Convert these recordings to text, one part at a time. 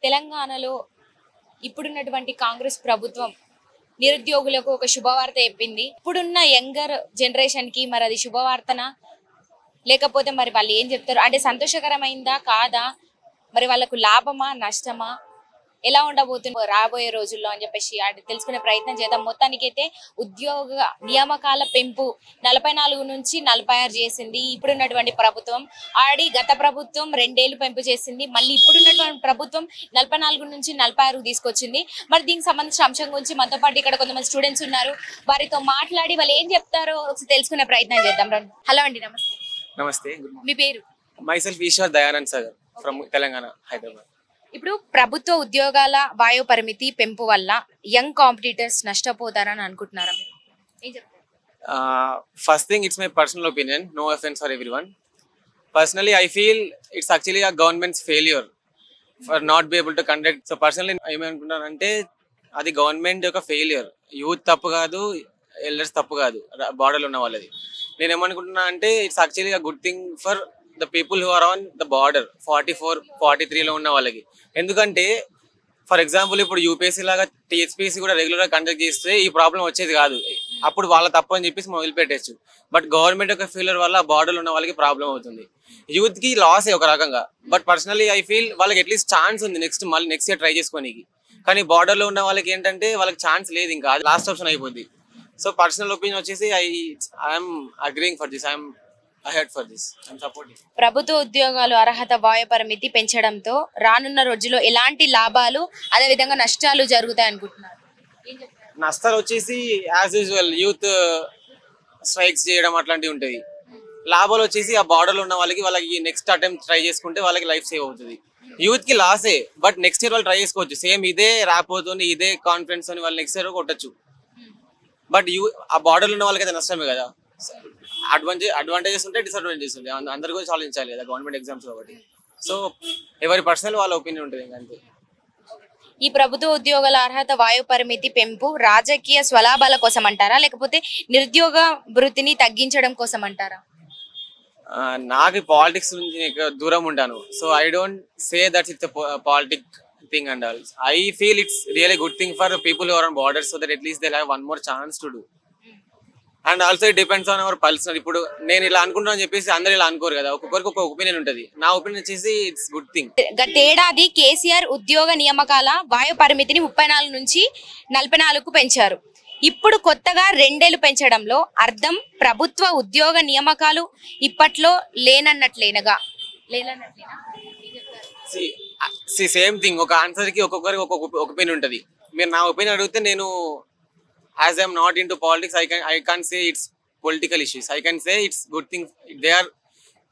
తెలంగాణలో ఇప్పుడున్నటువంటి కాంగ్రెస్ ప్రభుత్వం నిరుద్యోగులకు ఒక శుభవార్త చెప్పింది. ఇప్పుడున్న యంగర్ జనరేషన్ కి మరి అది శుభవార్తనా లేకపోతే మరి వాళ్ళు ఏం చెప్తారు? అంటే సంతోషకరమైందా కాదా? మరి వాళ్ళకు లాభమా నష్టమా ఎలా ఉండబోతుంది రాబోయే రోజుల్లో అని చెప్పేసి తెలుసుకునే ప్రయత్నం చేద్దాం. మొత్తానికైతే ఉద్యోగ నియామకాల పెంపు 44 నుంచి 46 చేసింది ఇప్పుడున్నటువంటి ప్రభుత్వం. ఆల్రెడీ గత ప్రభుత్వం 2 ఏళ్లు పెంపు చేసింది. మళ్ళీ ఇప్పుడున్నటువంటి ప్రభుత్వం 44 నుంచి 46 తీసుకొచ్చింది. మరి దీనికి సంబంధించిన అంశం గురించి మనతో పాటు ఇక్కడ కొంతమంది స్టూడెంట్స్ ఉన్నారు. వారితో మాట్లాడి వాళ్ళు ఏం చెప్తారో తెలుసుకునే ప్రయత్నం చేద్దాం. హలో అండి, నమస్తే. నమస్తే. మీ పేరు? Myself Eshwar Dayanand Sagar from Telangana, Hyderabad. ఇప్పుడు ప్రభుత్వ ఉద్యోగాల వాయు పరిమితి పెంపు వల్ల యంగ్ కాంపిటీటర్స్ నష్టపోతారని అనుకుంటున్నారా? ఏం చెప్తారు? First thing, it's my personal opinion, no offence for everyone. Personally I feel it's actually a government's failure for not be able to conduct. So personally ఏమనుకుంటానంటే అది గవర్నమెంట్ యొక్క ఫెయిల్యూర్. యూత్ తప్పు కాదు, elders తప్పు కాదు, బార్డర్లో ఉన్న వాళ్ళది. నేను ఏమనుకుంటున్నా అంటే it's actually a good thing for the people who are on the border 44, 43లో ఉన్న వాళ్ళకి. ఎందుకంటే ఫర్ ఎగ్జాంపుల్ ఇప్పుడు యూపీఎస్సీ లాగా టీఎస్పీఎస్సీ కూడా రెగ్యులర్గా కండక్ట్ చేస్తే ఈ ప్రాబ్లం వచ్చేది కాదు. అప్పుడు వాళ్ళ తప్పు అని చెప్పేసి వదిలిపెట్టచ్చు. బట్ గవర్నమెంట్ యొక్క ఫెయిల్యూర్ వల్ల బార్డర్లో ఉన్న వాళ్ళకి ప్రాబ్లం అవుతుంది. యూత్కి లాసే ఒక రకంగా. బట్ పర్సనలీ ఐ ఫీల్ వాళ్ళకి అట్లీస్ట్ ఛాన్స్ ఉంది మళ్ళీ నెక్స్ట్ ఇయర్ ట్రై చేసుకోనికి. కానీ బార్డర్లో ఉన్న వాళ్ళకి ఏంటంటే వాళ్ళకి ఛాన్స్ లేదు, ఇంకా అది లాస్ట్ ఆప్షన్ అయిపోద్ది. సో పర్సనల్ ఒపీనియన్ వచ్చేసి I'm agreeing for this, I'm ahead for this, I'm supporting. ప్రభుత్వ ఉద్యోగాలు అర్హత వాయు పరిమితి పెంచడంతో రానున్న రోజుల్లో ఎలాంటి లాభాలు అదే విధంగా నష్టాలు జరుగుతాయి అనుకుంటున్నారు? నష్టాలు వచ్చేసి యాజ్ యూజువల్ యూత్ స్ట్రైక్స్ చేయడం అట్లాంటివి ఉంటాయి. లాభాలు వచ్చేసి ఆ బార్డర్లో ఉన్న వాళ్ళకి నెక్స్ట్ అటెంప్ట్ ట్రై చేసుకుంటే వాళ్ళకి లైఫ్ సేవ్ అవుతుంది. యూత్ కి లాసే, బట్ నెక్స్ట్ ఇయర్ వాళ్ళు ట్రై చేసుకోవచ్చు. సేమ్ ఇదే ర్యాప్ అవుతుంది, ఇదే కాన్ఫిడెన్స్ అని వాళ్ళు నెక్స్ట్ ఇయర్ కొట్టచ్చు. బట్ ఆ బార్డర్లో ఉన్న వాళ్ళకి అయితే నష్టమే కదా. అడ్వాంటేజెస్ ఉంటాయి, డిసడ్వాంటేజెస్ ఉంటాయి. అందరి గురించి ఆలోచించాలి కదా గవర్నమెంట్ ఎగ్జామ్స్ కాబట్టి. సో ఎవరి పర్సనల్ వాళ్ళ ఒపీనియన్ ఉంటుంది అంతే. ఈ ప్రభుత్వ ఉద్యోగాల అర్హత వాయు పరిమితి పెంపు రాజకీయ స్వలాభాల కోసం అంటారా లేకపోతే నిరుద్యోగ వృత్తిని తగ్గించడం కోసం అంటారా? నాకు పాలిటిక్స్ నుంచి దూరం ఉంటాను. So I don't say that it's politic thing and all. I feel it's really good thing for the people who are on borders so that at least they'll have one more chance to do. And also it depends on our personal. ఇప్పుడు నేను ఇలా అనుకుంటున్నాను అని చెప్పేసి అందరూ ఇలా అనుకోరు కదా, ఒక్కొక్కరికి ఒక ఒపీనియన్ ఉంటుంది. నా ఒపీనియన్ వచ్చేసి ఇట్స్ గుడ్ థింగ్. గతేడాది కేసీఆర్ ఉద్యోగ నియామకాల వాయు పరిమితిని 34 నుంచి 44కు పెంచారు. ఇప్పుడు కొత్తగా 2 ఏళ్లు పెంచడంలో అర్థం ప్రభుత్వ ఉద్యోగ నియామకాలు ఇప్పట్లో లేనన్నట్లేనగా. సేమ్ థింగ్, ఒక ఆన్సర్ కి ఒక్కొక్కరికి ఒక్కొక్క ఒపీనియన్ ఉంటుంది. మీరు నా ఒపీనియన్ అడిగితే నేను as I am not into politics, I can't say it's political issues. I can say it's good thing they are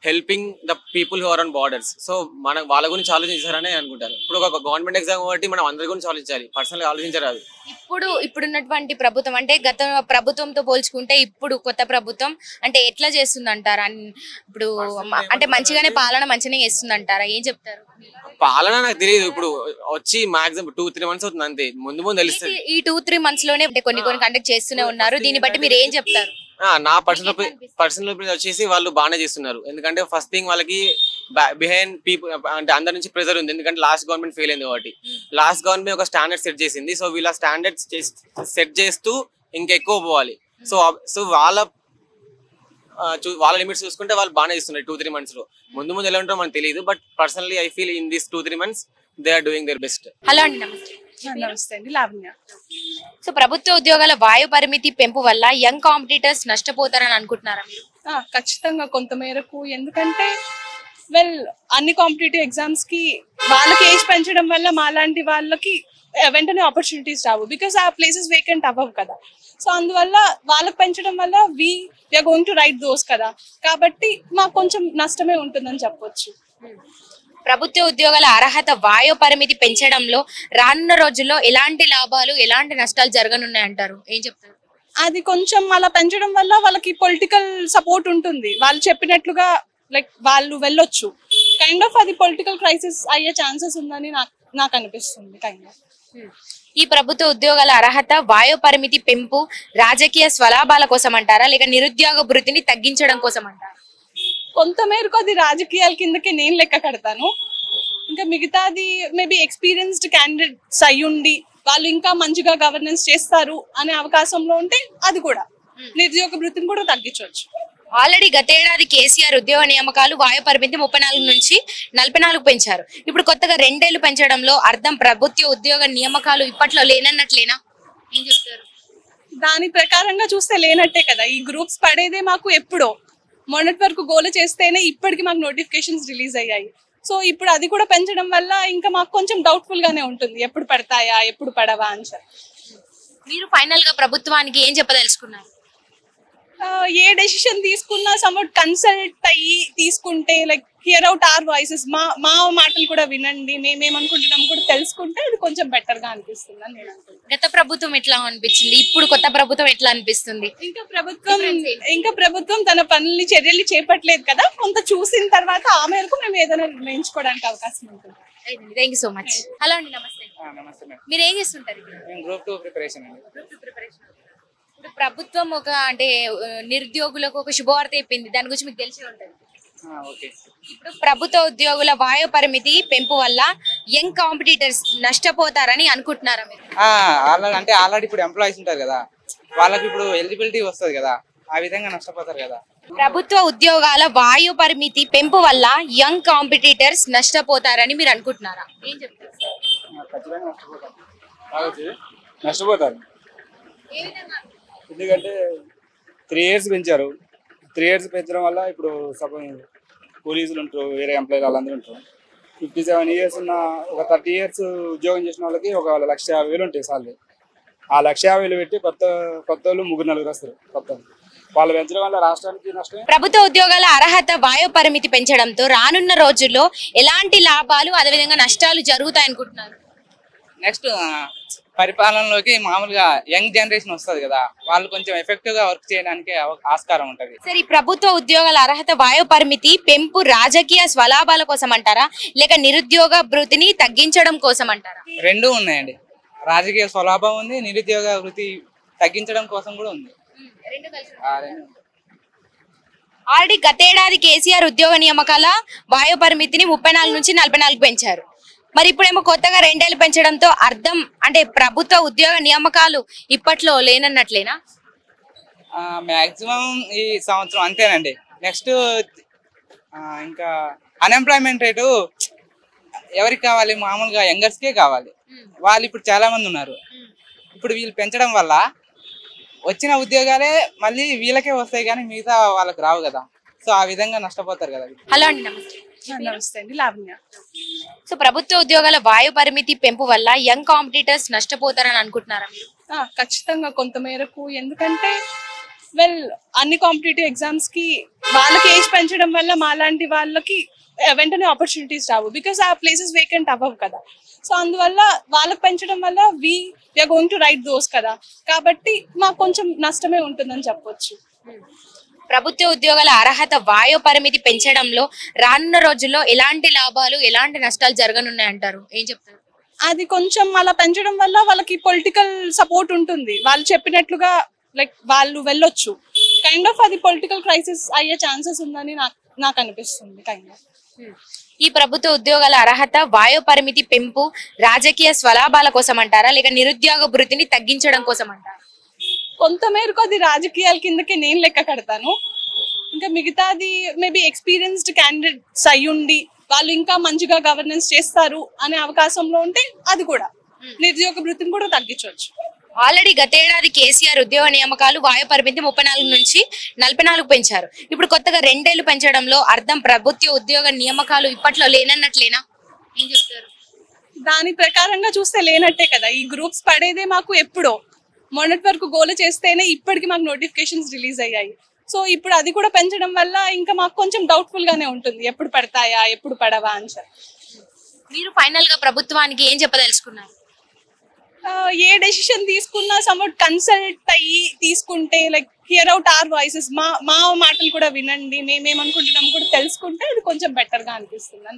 helping the people who are on borders. So మన వాళ్ళ గురించి ఆలోచించారనే అనుకుంటాను. ఇప్పుడు ఒక గవర్నమెంట్ ఎగ్జామ్ కాబట్టి మనం అందరి గురించి ఆలోచించాలి, పర్సనల్గా ఆలోచించరాదు. ఇప్పుడున్నటువంటి ప్రభుత్వం అంటే గత ప్రభుత్వంతో పోల్చుకుంటే ఇప్పుడు కొత్త ప్రభుత్వం అంటే ఎట్లా చేస్తుందంటారా? ఇప్పుడు అంటే మంచిగానే పాలన మంచిగానే చేస్తుందంటారా? ఏం చెప్తారు? పాలన నాకు తెలియదు, ఇప్పుడు వచ్చి మాక్సిమం 2-3 months అవుతుంది అంతే. ముందు తెలుస్తుంది. ఈ 2-3 months లోనే కొన్ని కండక్ట్ చేస్తూనే ఉన్నారు. దీన్ని బట్టి మీరు ఏం చెప్తారు? నా పర్సనల్ ఒపీనియన్ వచ్చేసి వాళ్ళు బాగానే చేస్తున్నారు. ఎందుకంటే ఫస్ట్ థింగ్ వాళ్ళకి బిహైండ్ పీపుల్ అంటే అందరి నుంచి ప్రెజర్ ఉంది. ఎందుకంటే లాస్ట్ గవర్నమెంట్ ఫెయిల్ అయింది కాబట్టి. లాస్ట్ గవర్నమెంట్ ఒక స్టాండర్డ్ సెట్ చేసింది. సో వీళ్ళ స్టాండర్డ్స్ సెట్ చేస్తూ ఇంకా ఎక్కువ పోవాలి. సో వాళ్ళ లిమిట్స్ చూసుకుంటే వాళ్ళు బాగానే చేస్తున్నారు 2-3 months లో. ముందు ఎలా ఉంటారో మనకు తెలియదు. But personally I feel in this 2-3 months they are doing their best. Hello అండి, నమస్తే. నమస్తే అండి, లావణ్య. సో ప్రభుత్వ ఉద్యోగాల వాయు పరిమితి పెంపు వల్ల యంగ్ కాంపిటీటర్స్ నష్టపోతారని అనుకుంటున్నారా మీరు? ఖచ్చితంగా కొంత మేరకు. ఎందుకంటే అన్ని కాంపిటేటివ్ ఎగ్జామ్స్ కి వాళ్ళకి ఏజ్ పెంచడం వల్ల మాలాంటి వాళ్ళకి వెంటనే ఆపర్చునిటీస్ రావు. బికాస్ ఆ ప్లేసెస్ వేకెంట్ అవ్వవు కదా. సో అందువల్ల వాళ్ళకి పెంచడం వల్ల we're going to write those కదా. కాబట్టి మాకు కొంచెం నష్టమే ఉంటుందని చెప్పొచ్చు. ప్రభుత్వ ఉద్యోగాల అర్హత వాయు పరిమితి పెంచడంలో రానున్న రోజుల్లో ఎలాంటి లాభాలు ఎలాంటి నష్టాలు జరగనున్నాయంటారు? ఏం చెప్తారు? అది కొంచెం అలా పెంచడం వల్ల వాళ్ళకి పొలిటికల్ సపోర్ట్ ఉంటుంది. వాళ్ళు చెప్పినట్లుగా లైక్ వాళ్ళు వెళ్ళొచ్చు. కైండ్ ఆఫ్ అది పొలిటికల్ క్రైసిస్ అయ్యే ఛాన్సెస్ ఉందని నాకు అనిపిస్తుంది. కైండ్ ఆఫ్ ఈ ప్రభుత్వ ఉద్యోగాల అర్హత వాయు పరిమితి పెంపు రాజకీయ స్వలాభాల కోసం అంటారా లేక నిరుద్యోగ వృత్తిని తగ్గించడం కోసం అంటారా? కొంత మేరకు అది రాజకీయాల కిందకే నేను లెక్క కడతాను. ఇంకా మిగతాది మేబీ ఎక్స్పీరియన్స్డ్ క్యాండిడేట్స్ అయ్యుండి వాళ్ళు ఇంకా మంచిగా గవర్నెన్స్ చేస్తారు అనే అవకాశంలో ఉంటే అది కూడా నిరుద్యోగ భృతిని కూడా తగ్గించవచ్చు. ఆల్రెడీ గతేడాది కేసీఆర్ ఉద్యోగ నియామకాలు వాయు పరిమితి 34 నుంచి 44 పెంచారు. ఇప్పుడు కొత్తగా 2 ఏళ్లు పెంచడంలో అర్థం ప్రభుత్వ ఉద్యోగ నియామకాలు ఇప్పట్లో లేనన్నట్లేనా? ఏం చెప్తారు? దాని ప్రకారంగా చూస్తే లేనట్టే కదా. ఈ గ్రూప్స్ పడేదే మాకు ఎప్పుడో మొన్నటి వరకు గోల చేస్తేనే ఇప్పటికి మాకు నోటిఫికేషన్స్ రిలీజ్ అయ్యాయి. సో ఇప్పుడు అది కూడా పెంచడం వల్ల ఇంకా మాకు కొంచెం డౌట్ఫుల్ గానే ఉంటుంది, ఎప్పుడు పడతాయా ఎప్పుడు పడవా అని చెప్పి. మీరు ఫైనల్ గా ప్రభుత్వానికి ఏం చెప్పదలుచుకున్నారు? ఏ డెసిషన్ తీసుకున్నా సమ్వాట్ కన్సల్ట్ అయ్యి తీసుకుంటే, like hear out our voices, మా మాటలు కూడా వినండి, మేమేమనుకుంటున్నాం కూడా తెలుసుకుంటే అది కొంచెం బెటర్ గా అనిపిస్తుంది అని నేను అనుకుంటున్నాను. గత ప్రభుత్వం ఎట్లా అనిపించింది, ఇప్పుడు కొత్త ప్రభుత్వం ఎట్లా అనిపిస్తుంది? ఇంకా ప్రభుత్వం తన పనుల్ని చర్యలు చేపట్టలేదు కదా, కొంత చూసిన తర్వాత ఆ మేరకు మేము ఏదైనా నిర్ణయించుకోవడానికి అవకాశం ఉంటుంది. Thank you so much. Hello అండి, నమస్తే. నమస్తే మేడం. మీరు ఏం చేస్తుంటారు? నేను గ్రూప్ 2 ప్రిపరేషన్ అండి. ఇప్పుడు ప్రభుత్వం అంటే నిరుద్యోగులకు ఒక శుభవార్త చెప్పింది, దాని గురించి మీకు తెలిసి ఉంటుంది. ఓకే. ఇప్పుడు ప్రభుత్వ ఉద్యోగుల వాయు పరిమితి పెంపు వల్ల యంగ్ కాంపిటీటర్స్ నష్టపోతారని అనుకుంటున్నారా మీరు? ఆల్రెడీ ఇప్పుడు ఎంప్లాయీస్ ఉంటారు కదా, వాళ్ళకి ఇప్పుడు ఎలిజిబిలిటీ వస్తుంది కదా, ఆ విధంగా నష్టపోతారు కదా. ప్రభుత్వ ఉద్యోగాల వాయు పరిమితి పెంపు వల్ల యంగ్ కాంపిటీటర్స్ నష్టపోతారని మీరు అనుకుంటున్నారా? ఏం చెప్తారు? ఖచ్చితంగా నష్టపోతారు. ఎందుకంటే 3 years పెంచారు. 3 years పెంచడం వల్ల ఇప్పుడు సపోజ్ పోలీసులు ఉంటారు, వేరే ఎంప్లాయీలు వాళ్ళందరూ ఉంటారు. 57 years ఉన్న ఒక 30 years ఉద్యోగం చేసిన వాళ్ళకి ఒక 1,50,000 ఉంటాయి సార్లు. ఆ 1,50,000 పెట్టి కొత్త వాళ్ళు 3-4 వస్తారు కొత్త. వాళ్ళు పెంచడం వల్ల రాష్ట్రానికి నష్టమే. ప్రభుత్వ ఉద్యోగాల అర్హత వాయు పరిమితి పెంచడంతో రానున్న రోజుల్లో ఎలాంటి లాభాలు అదేవిధంగా నష్టాలు జరుగుతాయనుకుంటున్నారు? నెక్స్ట్ పరిపాలనలోకి మామూలుగా యంగ్ జనరేషన్ వస్తుంది కదా, వాళ్ళు కొంచెం ఎఫెక్టివ్ గా వర్క్ చేయడానికి ఆస్కారం ఉంటది. సరే, ఈ ప్రభుత్వ ఉద్యోగాల అర్హత వాయు పరిమితి పెంపు రాజకీయ స్వలాభాల కోసం అంటారా, లేక నిరుద్యోగ భృతిని తగ్గించడం కోసం అంటారా? రెండూ ఉన్నాయండి. రాజకీయ స్వలాభం ఉంది, నిరుద్యోగ వృత్తి తగ్గించడం కోసం కూడా ఉంది. ఆల్రెడీ గతేడాది కేసీఆర్ ఉద్యోగ నియామకాల వాయు పరిమితిని 34 నుంచి 44 పెంచారు. మరి ఇప్పుడేమో కొత్తగా 2 ఏళ్లు పెంచడంతో అర్థం అంటే ప్రభుత్వ ఉద్యోగ నియామకాలు ఇప్పట్లో లేనన్నట్లేనా? మాక్సిమం ఈ సంవత్సరం అంతేనండి. నెక్స్ట్ ఇంకా అన్ఎంప్లాయ్మెంట్ రేటు ఎవరికి కావాలి? మామూలుగా యంగర్స్కే కావాలి. వాళ్ళు ఇప్పుడు చాలా మంది ఉన్నారు. ఇప్పుడు వీళ్ళు పెంచడం వల్ల వచ్చిన ఉద్యోగాలే మళ్ళీ వీళ్ళకే వస్తాయి కానీ మిగతా వాళ్ళకి రావు కదా. సో ఆ విధంగా నష్టపోతారు కదా. హలో అండి, నమస్తే. నమస్తే అండి, లావణ్య. సో ప్రభుత్వ ఉద్యోగాల వాయు పరిమితి పెంపు వల్ల యంగ్ కాంపిటీటర్స్ నష్టపోతారని అనుకుంటున్నారా మీరు? ఖచ్చితంగా కొంత మేరకు. ఎందుకంటే అన్ని కాంపిటేటివ్ ఎగ్జామ్స్ కి వాళ్ళకి ఏజ్ పెంచడం వల్ల మాలాంటి వాళ్ళకి వెంటనే ఆపర్చునిటీస్ రావు, బికాస్ ఆ ప్లేసెస్ వేకెంట్ అవ్వవు కదా. సో అందువల్ల వాళ్ళకి పెంచడం వల్ల we're going to write those కదా, కాబట్టి మాకు కొంచెం నష్టమే ఉంటుందని చెప్పొచ్చు. ప్రభుత్వ ఉద్యోగాల అర్హత వాయు పరిమితి పెంచడంలో రానున్న రోజుల్లో ఎలాంటి లాభాలు ఎలాంటి నష్టాలు జరగనున్నాయంటారు? ఏం చెప్తారు? అది కొంచెం అలా పెంచడం వల్ల వాళ్ళకి పొలిటికల్ సపోర్ట్ ఉంటుంది, వాళ్ళు చెప్పినట్లుగా లైక్ వాళ్ళు వెళ్ళొచ్చు. కైండ్ ఆఫ్ అది పొలిటికల్ క్రైసిస్ అయ్యే ఛాన్సెస్ ఉందని నాకు అనిపిస్తుంది. కైండ్ ఆఫ్ ఈ ప్రభుత్వ ఉద్యోగాల అర్హత వాయు పరిమితి పెంపు రాజకీయ స్వలాభాల కోసం అంటారా, లేక నిరుద్యోగ భృతిని తగ్గించడం కోసం అంటారా? కొంత మేరకు అది రాజకీయాల కిందకి నేను లెక్క కడతాను. ఇంకా మిగతాది మేబీ ఎక్స్పీరియన్స్డ్ క్యాండిడేట్స్ అయ్యుండి వాళ్ళు ఇంకా మంచిగా గవర్నెన్స్ చేస్తారు అనే అవకాశంలో ఉంటే అది కూడా నిరుద్యోగ భృతిని కూడా తగ్గించవచ్చు. ఆల్రెడీ గతేడాది కేసీఆర్ ఉద్యోగ నియామకాలు వాయు పరిమితి 34 నుంచి 44 పెంచారు. ఇప్పుడు కొత్తగా 2 ఏళ్లు పెంచడంలో అర్థం ప్రభుత్వ ఉద్యోగ నియామకాలు ఇప్పట్లో లేనన్నట్లేనా? ఏం చెప్తారు? దాని ప్రకారంగా చూస్తే లేనట్టే కదా. ఈ గ్రూప్స్ పడేదే మాకు ఎప్పుడో మొన్నటి వరకు గోల చేస్తేనే ఇప్పటికి మాకు నోటిఫికేషన్స్ రిలీజ్ అయ్యాయి. సో ఇప్పుడు అది కూడా పెంచడం వల్ల ఇంకా మాకు కొంచెం డౌట్ఫుల్ గానే ఉంటుంది, ఎప్పుడు పడతాయా ఎప్పుడు పడవా అని చెప్పి. మీరు ఫైనల్ గా ప్రభుత్వానికి ఏం చెప్పదలుచుకున్నారు? ఏ డెసిషన్ తీసుకున్నా సమ్వాట్ కన్సల్ట్ అయ్యి తీసుకుంటే, like hear out our voices, మా మాటలు కూడా వినండి, మేమేమనుకుంటున్నాం కూడా తెలుసుకుంటే అది కొంచెం బెటర్ గా అనిపిస్తుంది.